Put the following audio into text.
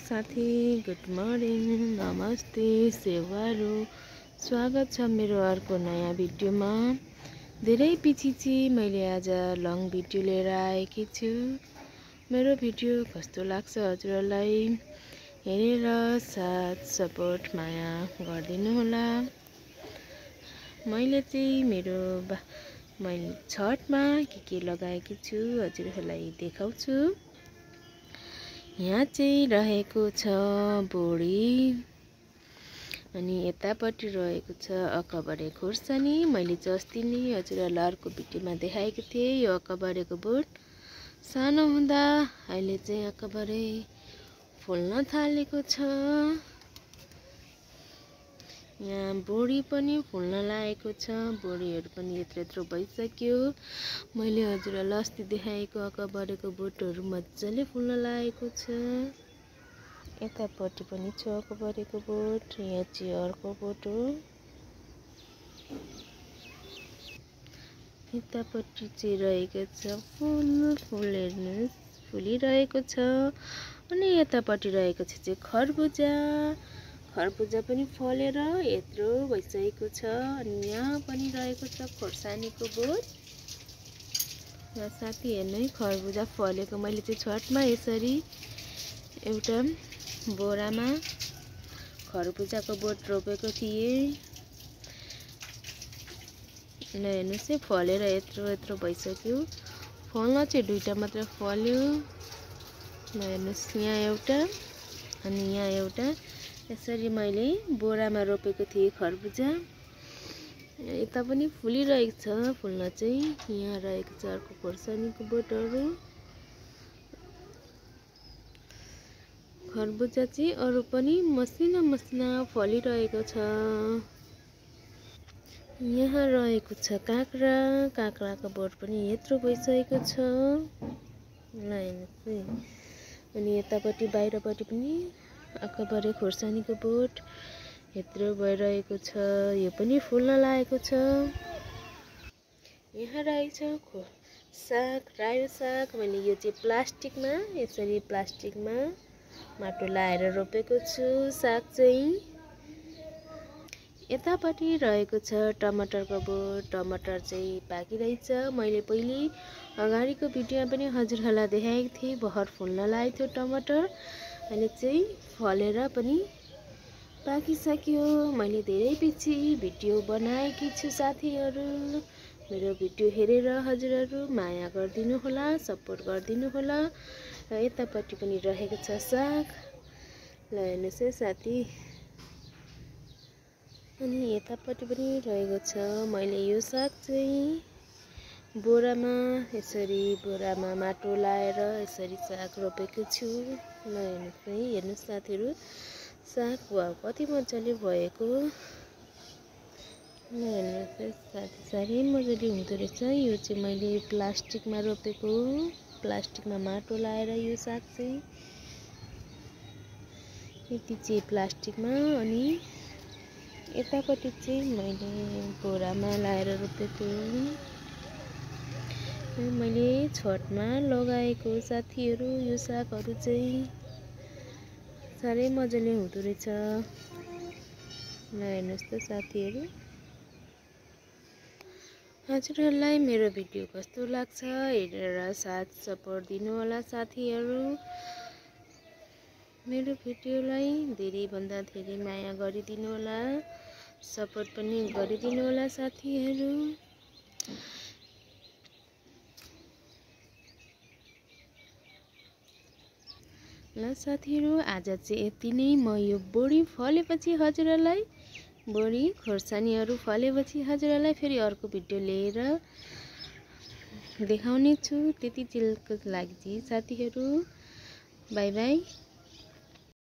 साथी, good morning, नमस्ते, सेवारो। स्वागत छ मेरो अर्को नयाँ भिडियोमा। धेरै पछि चाहिँ मैले आज लङ भिडियो लिएर आएकी छु। मेरो भिडियो कस्तो लाग्छ हजुरहरूलाई हेरेर साथ सपोर्ट माया गरिदिनु होला। मैले चाहिँ मैले छठमा के लगाएकी छु हजुरहरूलाई देखाउँछु। यहाँ चाहिँ रहेको छ बोडी अनि यतापट्टि रहेको छ अकबरे खुर्सानी। मैले चाहिँ अस्ति नै हजुरहरूलाई अर्को भिडियोमा देखाएको थिएँ। यो अकबरेको बोट सानो हुँदा अहिले चाहिँ अकबरे फुल्न थालेको छ। यहाँ बोडी पनि फुल्न लागेको छ। बोडीहरू पनि यत्रो भइसक्यो। मैले हजुरहरूलाई अस्ति देखाएको अकबरेको बोटहरू मजाले फुल्न लागेको छ। यतापट्टि पनि छ अकबरेको बोट। यहाँ चाहिँ अर्को बोट हो। यतापट्टि चाहिँ रहेको छ फुल हेर्नुहोस् फुलिरहेको छ। अनि यतापट्टि रहेको चाहिँ खरबुजा। खरबुजा पनि फलेर यत्रो भइसकेको छ। अनि यहाँ पनि रहेको छ खोर्सानीको बोट। यहाँ साथी हेर्नु है खरबुजा फलेको। मैले चाहिँ छठमा यसरी एउटा बोरामा खरबुजाको बोट रोपेको थिएँ। ल हेर्नुहोस् है फलेर यत्रो भइसक्यो। फल्न चाहिँ दुईटा मात्र फल्यो। ल हेर्नुहोस् यहाँ एउटा अनि यहाँ एउटा। यसरी मैले बोरामा रोपेको थिएँ खरबुजा। यता पनि फुलिरहेको छ। फुल्न चाहिँ यहाँ रहेको छ अर्को खोर्सानीको बोटहरू। खरबुजा चाहिँ अरू पनि मसिना फलिरहेको छ। यहाँ रहेको छ काँक्रा। काँक्राको बोट पनि यत्रो भइसकेको छ। ल हेर्नुहोस् है। अनि यतापट्टि बाहिरपट्टि पनि अकबरे खोर्सानीको बोट यत्रो भइरहेको छ। यो पनि फुल्न लागेको छ। यहाँ रहेको छ साग, रायो साग। मैले यो चाहिँ प्लास्टिकमा यसरी प्लास्टिकमा माटो लाएर रोपेको छु साग चाहिँ। यतापट्टि रहेको छ टमाटरको बोट। टमाटर चाहिँ पाकिरहेछ। मैले पहिले अगाडिको भिडियोमा पनि हजुरहरूलाई देखाएको थिएँ। भर्खर फुल्न लागेको थियो टमाटर। अहिले चाहिँ फलेर पनि पाकिसक्यो। मैले धेरै पछि भिडियो बनाएकी छु साथीहरू। मेरो भिडियो हेरेर हजुरहरू माया गरिदिनु होला, सपोर्ट गरिदिनु होला। र यतापट्टि पनि रहेको छ साग। ल हेर्नुहोस् है साथी। अनि यतापट्टि पनि रहेको छ। मैले यो साग चाहिँ बोरामा माटो लाएर यसरी साग रोपेको छु। ल हेर्नुहोस् है। हेर्नुहोस् साथीहरू साग कति मजाले भएको। ल हेर्नुहोस् साथी साह्रै मजाले हुँदो रहेछ। यो चाहिँ मैले प्लास्टिकमा रोपेको। प्लास्टिकमा माटो लाएर यो साग चाहिँ यति चाहिँ प्लास्टिकमा। अनि यतापट्टि चाहिँ मैले बोरामा लाएर रोपेको। मैले छठमा लगाएको साथीहरू यो सागहरू चाहिँ साह्रै मजाले हुँदो रहेछ। ल हेर्नुहोस् त साथीहरू। हजुरहरूलाई मेरो भिडियो कस्तो लाग्छ हेरेर साथ सपोर्ट दिनु होला साथीहरू। मेरो भिडियोलाई धेरैभन्दा धेरै माया गरिदिनु होला, सपोर्ट पनि गरिदिनु होला साथीहरू। ल साथीहरू आज चाहिँ यति नै। म यो बोडी फलेपछि हजुरहरूलाई बोडी खोर्सानीहरू फलेपछि हजुरहरूलाई फेरि अर्को भिडियो लिएर देखाउने छु। त्यति चिलको लागि चाहिँ साथीहरू बाई बाई।